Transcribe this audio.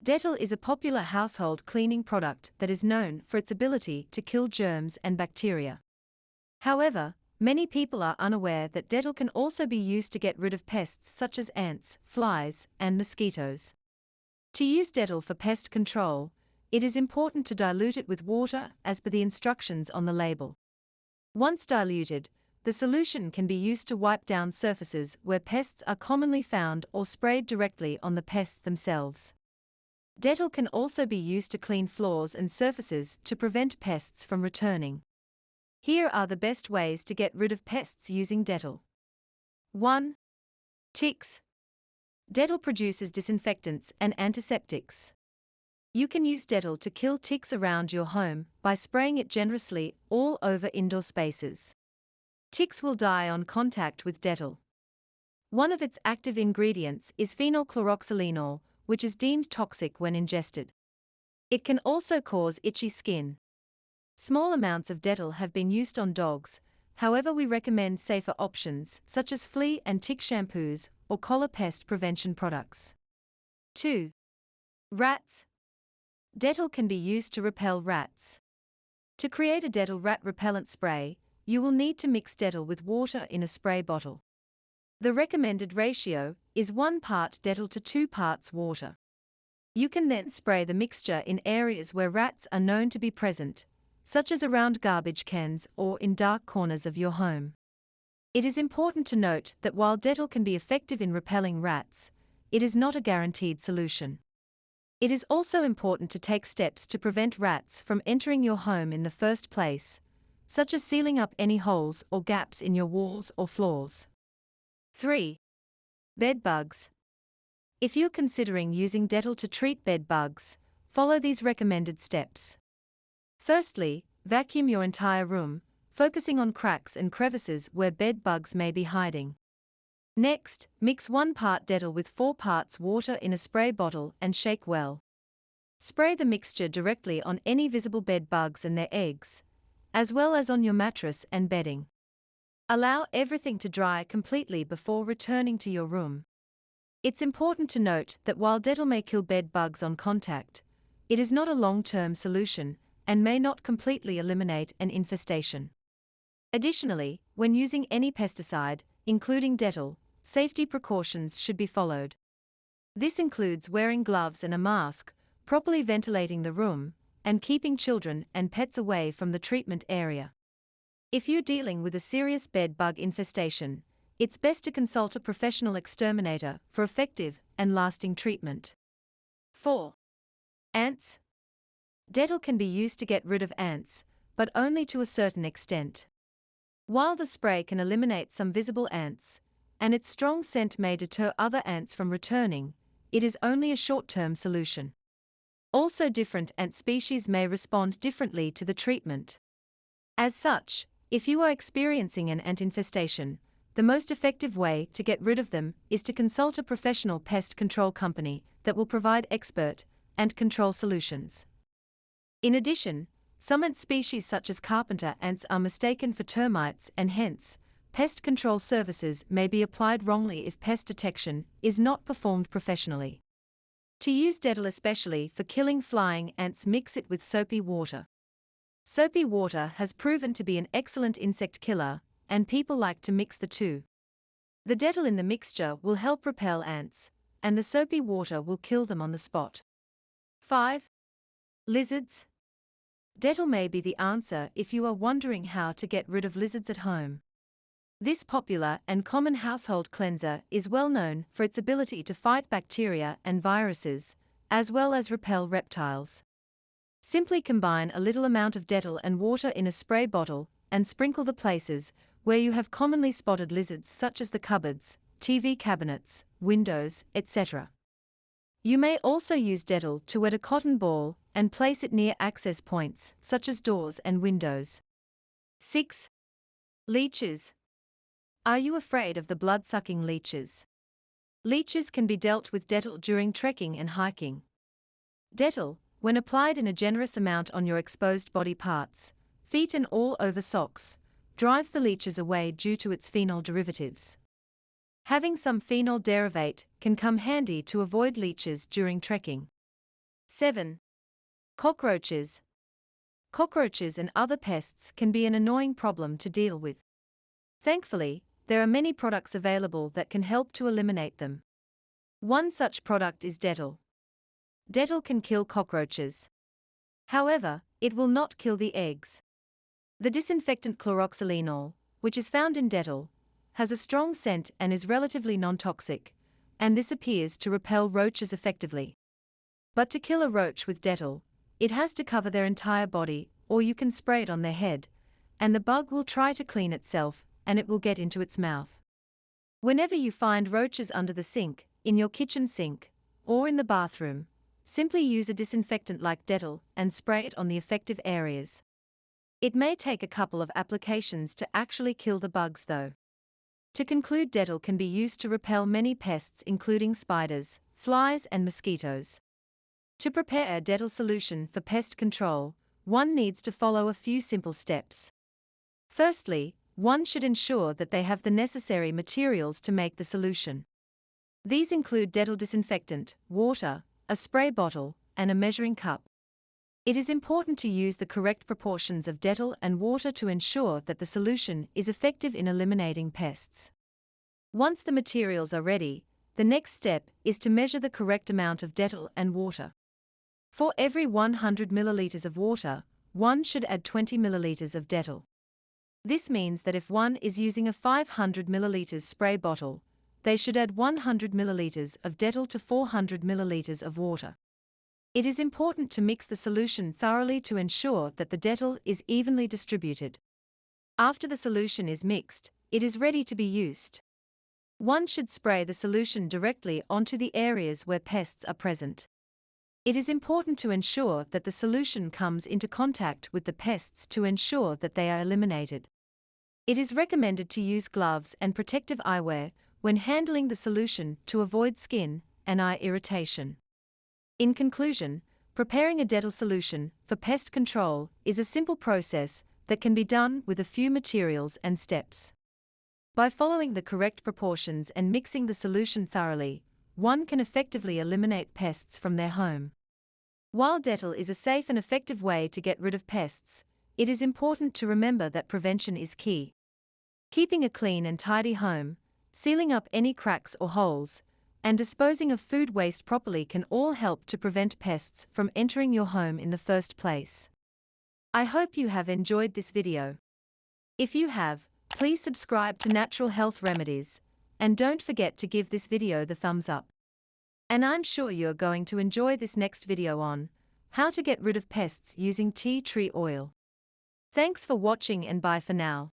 Dettol is a popular household cleaning product that is known for its ability to kill germs and bacteria. However, many people are unaware that Dettol can also be used to get rid of pests such as ants, flies, and mosquitoes. To use Dettol for pest control, it is important to dilute it with water as per the instructions on the label. Once diluted, the solution can be used to wipe down surfaces where pests are commonly found or sprayed directly on the pests themselves. Dettol can also be used to clean floors and surfaces to prevent pests from returning. Here are the best ways to get rid of pests using Dettol. 1. Ticks. Dettol produces disinfectants and antiseptics. You can use Dettol to kill ticks around your home by spraying it generously all over indoor spaces. Ticks will die on contact with Dettol. One of its active ingredients is phenylchloroxylenol, which is deemed toxic when ingested. It can also cause itchy skin. Small amounts of Dettol have been used on dogs, however we recommend safer options such as flea and tick shampoos or collar pest prevention products. 2. Rats. Dettol can be used to repel rats. To create a Dettol rat repellent spray, you will need to mix Dettol with water in a spray bottle. The recommended ratio is 1 part Dettol to 2 parts water. You can then spray the mixture in areas where rats are known to be present, such as around garbage cans or in dark corners of your home. It is important to note that while Dettol can be effective in repelling rats, it is not a guaranteed solution. It is also important to take steps to prevent rats from entering your home in the first place, such as sealing up any holes or gaps in your walls or floors. 3. Bedbugs. If you're considering using Dettol to treat bedbugs, follow these recommended steps. Firstly, vacuum your entire room, focusing on cracks and crevices where bedbugs may be hiding. Next, mix 1 part Dettol with 4 parts water in a spray bottle and shake well. Spray the mixture directly on any visible bedbugs and their eggs, as well as on your mattress and bedding. Allow everything to dry completely before returning to your room. It's important to note that while Dettol may kill bedbugs on contact, it is not a long-term solution and may not completely eliminate an infestation. Additionally, when using any pesticide, including Dettol, safety precautions should be followed. This includes wearing gloves and a mask, properly ventilating the room, and keeping children and pets away from the treatment area. If you're dealing with a serious bedbug infestation, it's best to consult a professional exterminator for effective and lasting treatment. 4. Ants. Dettol can be used to get rid of ants, but only to a certain extent. While the spray can eliminate some visible ants, and its strong scent may deter other ants from returning, it is only a short-term solution. Also, different ant species may respond differently to the treatment. As such, if you are experiencing an ant infestation, the most effective way to get rid of them is to consult a professional pest control company that will provide expert ant control solutions. In addition, some ant species such as carpenter ants are mistaken for termites, and hence, pest control services may be applied wrongly if pest detection is not performed professionally. To use Dettol especially for killing flying ants, mix it with soapy water. Soapy water has proven to be an excellent insect killer, and people like to mix the two. The Dettol in the mixture will help repel ants, and the soapy water will kill them on the spot. 5. Lizards. Dettol may be the answer if you are wondering how to get rid of lizards at home. This popular and common household cleanser is well known for its ability to fight bacteria and viruses, as well as repel reptiles. Simply combine a little amount of Dettol and water in a spray bottle and sprinkle the places where you have commonly spotted lizards, such as the cupboards, TV cabinets, windows, etc. You may also use Dettol to wet a cotton ball and place it near access points, such as doors and windows. 6. Leeches. Are you afraid of the blood-sucking leeches? Leeches can be dealt with Dettol during trekking and hiking. Dettol, when applied in a generous amount on your exposed body parts, feet and all over socks, drives the leeches away due to its phenol derivatives. Having some phenol derivate can come handy to avoid leeches during trekking. 7. Cockroaches. Cockroaches and other pests can be an annoying problem to deal with. Thankfully, there are many products available that can help to eliminate them. One such product is Dettol. Dettol can kill cockroaches. However, it will not kill the eggs. The disinfectant chloroxylenol, which is found in Dettol, has a strong scent and is relatively non-toxic, and this appears to repel roaches effectively. But to kill a roach with Dettol, it has to cover their entire body, or you can spray it on their head, and the bug will try to clean itself, and it will get into its mouth. Whenever you find roaches under the sink, in your kitchen sink, or in the bathroom, simply use a disinfectant like Dettol and spray it on the affected areas. It may take a couple of applications to actually kill the bugs though. To conclude, Dettol can be used to repel many pests including spiders, flies and mosquitoes. To prepare a Dettol solution for pest control, one needs to follow a few simple steps. Firstly, one should ensure that they have the necessary materials to make the solution. These include Dettol disinfectant, water, a spray bottle, and a measuring cup. It is important to use the correct proportions of Dettol and water to ensure that the solution is effective in eliminating pests. Once the materials are ready, the next step is to measure the correct amount of Dettol and water. For every 100 milliliters of water, one should add 20 milliliters of Dettol. This means that if one is using a 500 milliliters spray bottle, they should add 100 milliliters of Dettol to 400 milliliters of water. It is important to mix the solution thoroughly to ensure that the Dettol is evenly distributed. After the solution is mixed, it is ready to be used. One should spray the solution directly onto the areas where pests are present. It is important to ensure that the solution comes into contact with the pests to ensure that they are eliminated. It is recommended to use gloves and protective eyewear when handling the solution to avoid skin and eye irritation. In conclusion, preparing a Dettol solution for pest control is a simple process that can be done with a few materials and steps. By following the correct proportions and mixing the solution thoroughly, one can effectively eliminate pests from their home. While Dettol is a safe and effective way to get rid of pests, it is important to remember that prevention is key. Keeping a clean and tidy home, sealing up any cracks or holes, and disposing of food waste properly can all help to prevent pests from entering your home in the first place. I hope you have enjoyed this video. If you have, please subscribe to Natural Health Remedies, and don't forget to give this video the thumbs up. And I'm sure you're going to enjoy this next video on how to get rid of pests using tea tree oil. Thanks for watching and bye for now.